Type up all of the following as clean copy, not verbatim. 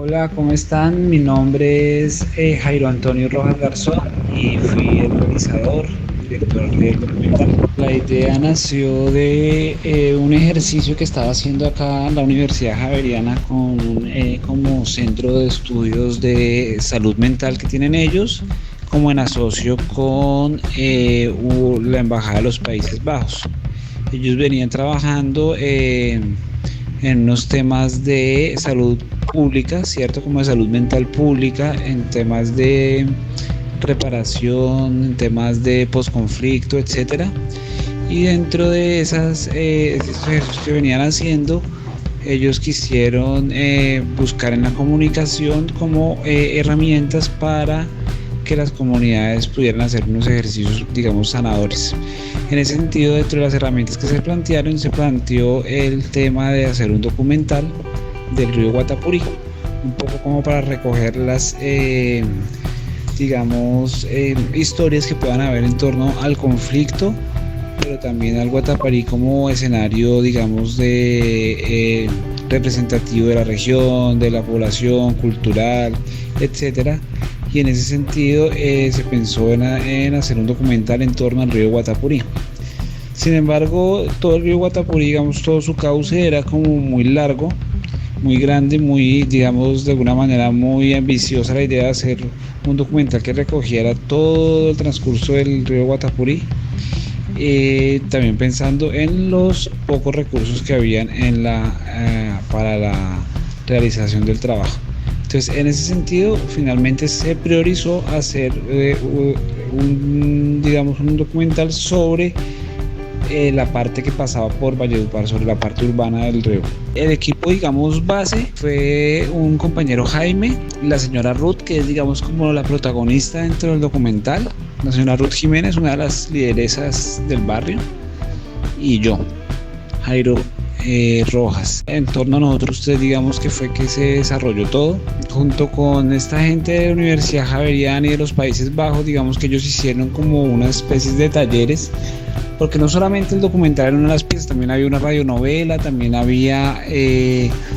Hola, ¿cómo están? Mi nombre es Jairo Antonio Rojas Garzón y fui el realizador, director del documental. La idea nació de un ejercicio que estaba haciendo acá en la Universidad Javeriana con como centro de estudios de salud mental que tienen ellos, como en asocio con la Embajada de los Países Bajos. Ellos venían trabajando en unos temas de salud pública, ¿cierto? Como de salud mental pública, en temas de reparación, en temas de posconflicto, etcétera. Y dentro de esos ejercicios que venían haciendo, ellos quisieron buscar en la comunicación como herramientas para que las comunidades pudieran hacer unos ejercicios, digamos, sanadores. En ese sentido, dentro de las herramientas que se plantearon, se planteó el tema de hacer un documental del río Guatapurí, un poco como para recoger las, historias que puedan haber en torno al conflicto, pero también al Guatapurí como escenario, digamos, de representativo de la región, de la población, cultural, etcétera. Y en ese sentido se pensó en hacer un documental en torno al río Guatapurí. Sin embargo, todo el río Guatapurí, digamos, todo su cauce era como muy largo, muy grande, muy, digamos, de alguna manera muy ambiciosa la idea de hacer un documental que recogiera todo el transcurso del río Guatapurí, también pensando en los pocos recursos que habían para la realización del trabajo. Entonces, en ese sentido, finalmente se priorizó hacer un documental sobre la parte que pasaba por Valledupar, sobre la parte urbana del río. El equipo, digamos, base fue un compañero Jaime, la señora Ruth, que es, digamos, como la protagonista dentro del documental, la señora Ruth Jiménez, una de las lideresas del barrio, y yo, Jairo Rojas. En torno a nosotros, digamos que fue que se desarrolló todo, junto con esta gente de la Universidad Javeriana y de los Países Bajos. Digamos que ellos hicieron como unas especies de talleres, porque no solamente el documental era una de las piezas, también había una radionovela, también había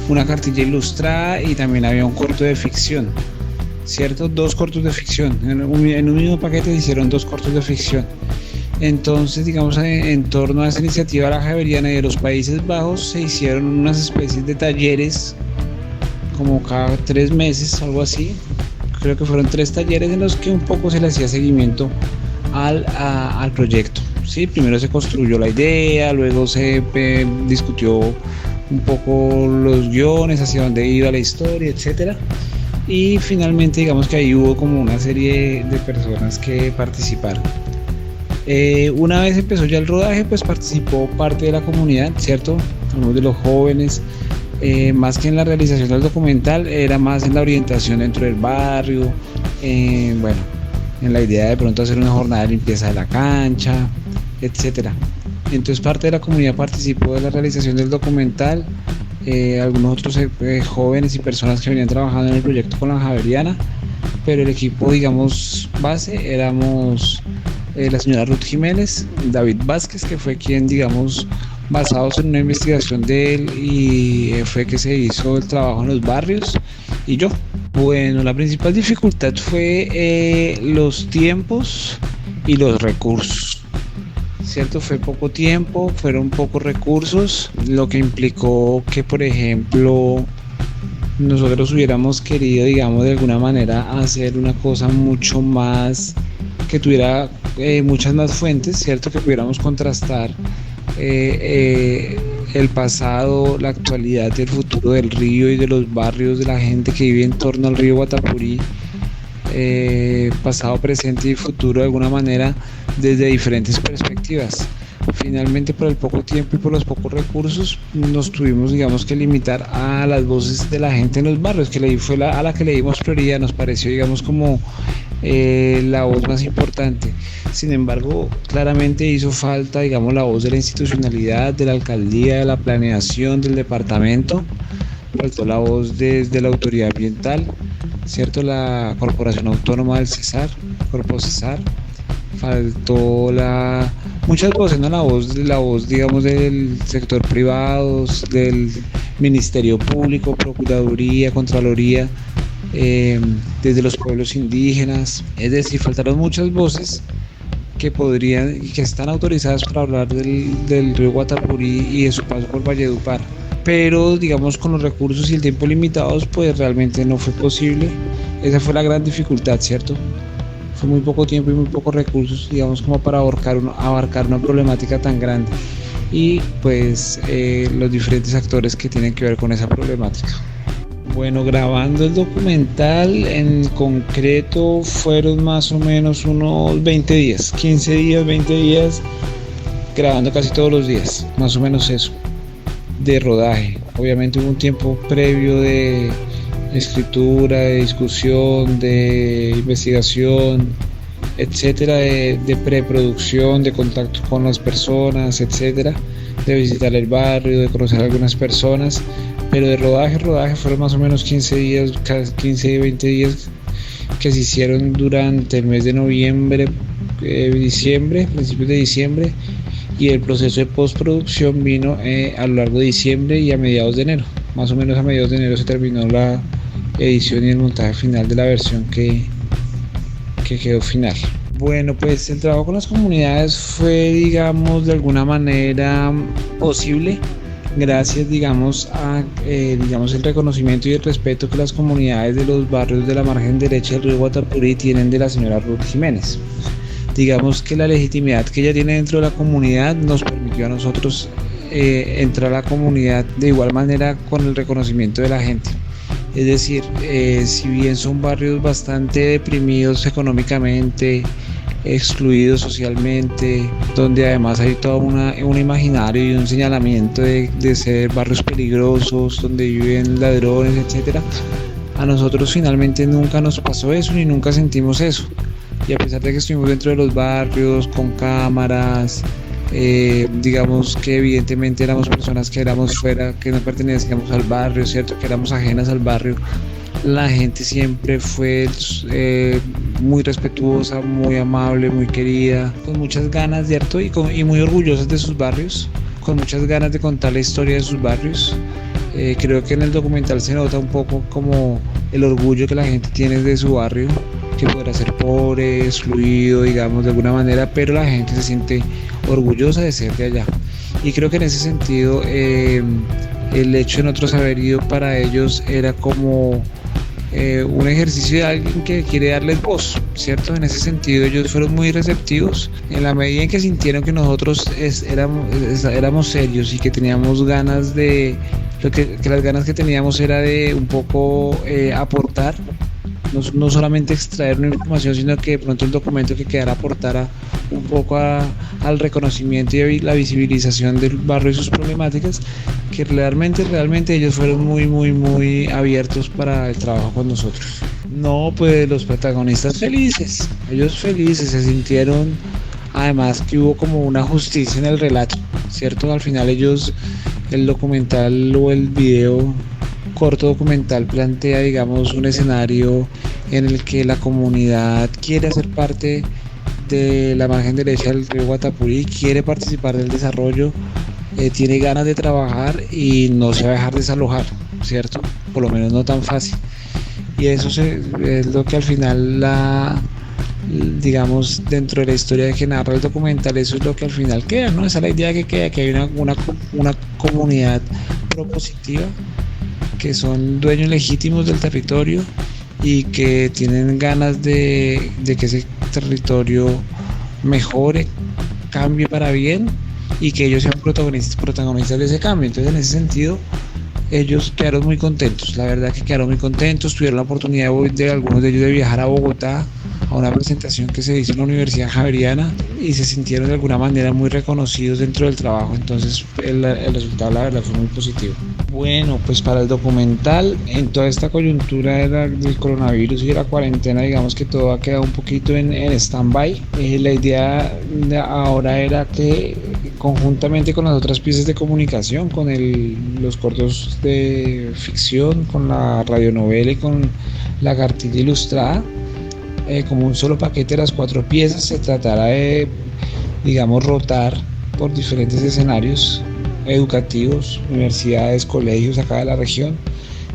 una cartilla ilustrada y también había un corto de ficción, ¿cierto? Dos cortos de ficción, en un mismo paquete se hicieron dos cortos de ficción. Entonces, digamos, en torno a esa iniciativa de la Javeriana y de los Países Bajos, se hicieron unas especies de talleres, como cada 3 meses, algo así. Creo que fueron 3 talleres en los que un poco se le hacía seguimiento al proyecto. ¿Sí? Primero se construyó la idea, luego se discutió un poco los guiones, hacia dónde iba la historia, etcétera. Y finalmente, digamos que ahí hubo como una serie de personas que participaron. Una vez empezó ya el rodaje, pues participó parte de la comunidad, ¿cierto? Algunos de los jóvenes, más que en la realización del documental, era más en la orientación dentro del barrio, en la idea de pronto hacer una jornada de limpieza de la cancha, etcétera. Entonces parte de la comunidad participó de la realización del documental, algunos otros jóvenes y personas que venían trabajando en el proyecto con la Javeriana, pero el equipo, digamos, base éramos la señora Ruth Jiménez, David Vázquez, que fue quien, digamos, basados en una investigación de él, y fue que se hizo el trabajo en los barrios, y yo. Bueno, la principal dificultad fue los tiempos y los recursos, ¿cierto? Fue poco tiempo, fueron pocos recursos, lo que implicó que, por ejemplo, nosotros hubiéramos querido, digamos, de alguna manera hacer una cosa mucho más, que tuviera muchas más fuentes, ¿cierto? Que pudiéramos contrastar el pasado, la actualidad y el futuro del río y de los barrios, de la gente que vive en torno al río Guatapurí, pasado, presente y futuro, de alguna manera, desde diferentes perspectivas. Finalmente, por el poco tiempo y por los pocos recursos, nos tuvimos, digamos, que limitar a las voces de la gente en los barrios, que fue a la que le dimos prioridad. Nos pareció, digamos, como la voz más importante. Sin embargo, claramente hizo falta, digamos, la voz de la institucionalidad, de la alcaldía, de la planeación, del departamento. Faltó la voz desde la autoridad ambiental, ¿cierto? La Corporación Autónoma del Cesar, Corpo Cesar. Faltó la muchas voces, ¿no? La voz, digamos, del sector privado, del Ministerio Público, Procuraduría, Contraloría, desde los pueblos indígenas. Es decir, faltaron muchas voces que podrían y que están autorizadas para hablar del río Guatapurí y de su paso por Valledupar. Pero digamos con los recursos y el tiempo limitados, pues realmente no fue posible. Esa fue la gran dificultad, ¿cierto? Fue muy poco tiempo y muy pocos recursos, digamos, como para abarcar una problemática tan grande. Y pues los diferentes actores que tienen que ver con esa problemática. Bueno, grabando el documental en concreto fueron más o menos unos 20 días, 15 días, 20 días, grabando casi todos los días, más o menos eso, de rodaje. Obviamente hubo un tiempo previo de escritura, de discusión, de investigación, etcétera, de preproducción, de contacto con las personas, etcétera, de visitar el barrio, de conocer a algunas personas. Pero de rodaje fueron más o menos 15 días, 15 y 20 días que se hicieron durante el mes de noviembre, diciembre, principios de diciembre, y el proceso de postproducción vino a lo largo de diciembre y a mediados de enero. Más o menos a mediados de enero se terminó la edición y el montaje final de la versión que quedó final. Bueno, pues el trabajo con las comunidades fue, digamos, de alguna manera posible gracias, digamos, a el reconocimiento y el respeto que las comunidades de los barrios de la margen derecha del río Guatapurí tienen de la señora Ruth Jiménez. Digamos que la legitimidad que ella tiene dentro de la comunidad nos permitió a nosotros entrar a la comunidad de igual manera con el reconocimiento de la gente. Es decir, si bien son barrios bastante deprimidos económicamente, excluidos socialmente, donde además hay todo un imaginario y un señalamiento de ser barrios peligrosos, donde viven ladrones, etcétera. A nosotros finalmente nunca nos pasó eso ni nunca sentimos eso. Y a pesar de que estuvimos dentro de los barrios con cámaras, digamos que evidentemente éramos personas que éramos fuera, que no pertenecíamos al barrio, cierto, que éramos ajenas al barrio. La gente siempre fue muy respetuosa, muy amable, muy querida, con muchas ganas, ¿cierto? Y muy orgullosas de sus barrios, con muchas ganas de contar la historia de sus barrios. Creo que en el documental se nota un poco como el orgullo que la gente tiene de su barrio, que podrá ser pobre, excluido, digamos, de alguna manera, pero la gente se siente orgullosa de ser de allá. Y creo que en ese sentido el hecho de nosotros haber ido para ellos era como un ejercicio de alguien que quiere darles voz, ¿cierto? En ese sentido ellos fueron muy receptivos en la medida en que sintieron que nosotros éramos serios y que teníamos ganas que las ganas que teníamos era de un poco aportar, no solamente extraer una información, sino que de pronto el documento que quedara aportara un poco al reconocimiento y la visibilización del barrio y sus problemáticas, que realmente ellos fueron muy abiertos para el trabajo con nosotros. No, pues los protagonistas felices, ellos felices, se sintieron, además que hubo como una justicia en el relato, ¿cierto? Al final el documental o el video corto documental plantea, digamos, un escenario en el que la comunidad quiere hacer parte de la margen derecha del río Guatapurí, quiere participar del desarrollo, tiene ganas de trabajar y no se va a dejar desalojar, ¿cierto? Por lo menos no tan fácil. Y eso es lo que al final digamos, dentro de la historia que narra el documental, eso es lo que al final queda, ¿no? Esa es la idea que queda, que hay una comunidad propositiva, que son dueños legítimos del territorio y que tienen ganas de que ese territorio mejore, cambie para bien y que ellos sean protagonistas de ese cambio. Entonces, en ese sentido, ellos quedaron muy contentos, la verdad que quedaron muy contentos, tuvieron la oportunidad de algunos de ellos de viajar a Bogotá a una presentación que se hizo en la Universidad Javeriana y se sintieron de alguna manera muy reconocidos dentro del trabajo. Entonces el resultado, la verdad, fue muy positivo. Bueno, pues para el documental, en toda esta coyuntura del coronavirus y de la cuarentena, digamos que todo ha quedado un poquito en stand-by. La idea de ahora era que conjuntamente con las otras piezas de comunicación, con los cortos de ficción, con la radionovela y con la cartilla ilustrada, como un solo paquete de las 4 piezas, se tratará de digamos, rotar por diferentes escenarios educativos, universidades, colegios acá de la región.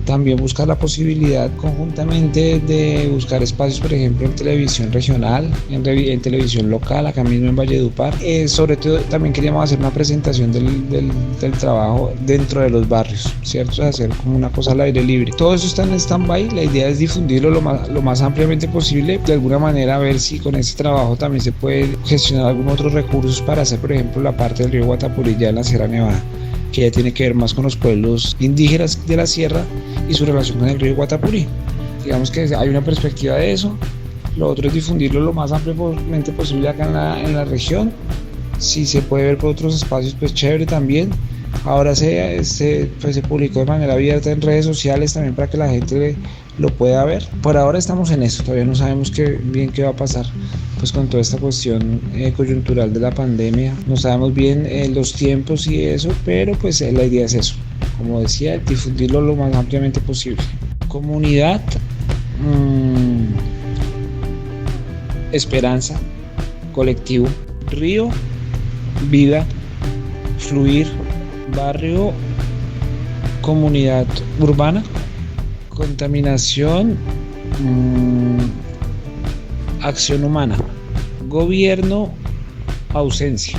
También buscar la posibilidad conjuntamente de buscar espacios, por ejemplo, en televisión regional, en televisión local, acá mismo en Valledupar. Sobre todo, también queríamos hacer una presentación del trabajo dentro de los barrios, ¿cierto? Hacer como una cosa al aire libre. Todo eso está en stand-by. La idea es difundirlo lo más ampliamente posible. De alguna manera, ver si con ese trabajo también se puede gestionar algunos otros recursos para hacer, por ejemplo, la parte del río Guatapurí ya en la Sierra Nevada, que ya tiene que ver más con los pueblos indígenas de la sierra y su relación con el río Guatapurí. Digamos que hay una perspectiva de eso. Lo otro es difundirlo lo más ampliamente posible acá en la región. Si se puede ver por otros espacios, pues chévere también. Ahora se publicó de manera abierta en redes sociales también para que la gente lo pueda ver. Por ahora estamos en eso, todavía no sabemos bien qué va a pasar pues con toda esta cuestión coyuntural de la pandemia. No sabemos bien los tiempos y eso, pero pues la idea es eso, como decía, difundirlo lo más ampliamente posible. Comunidad, esperanza, colectivo, río, vida, fluir, barrio, comunidad urbana, contaminación, acción humana, gobierno, ausencia.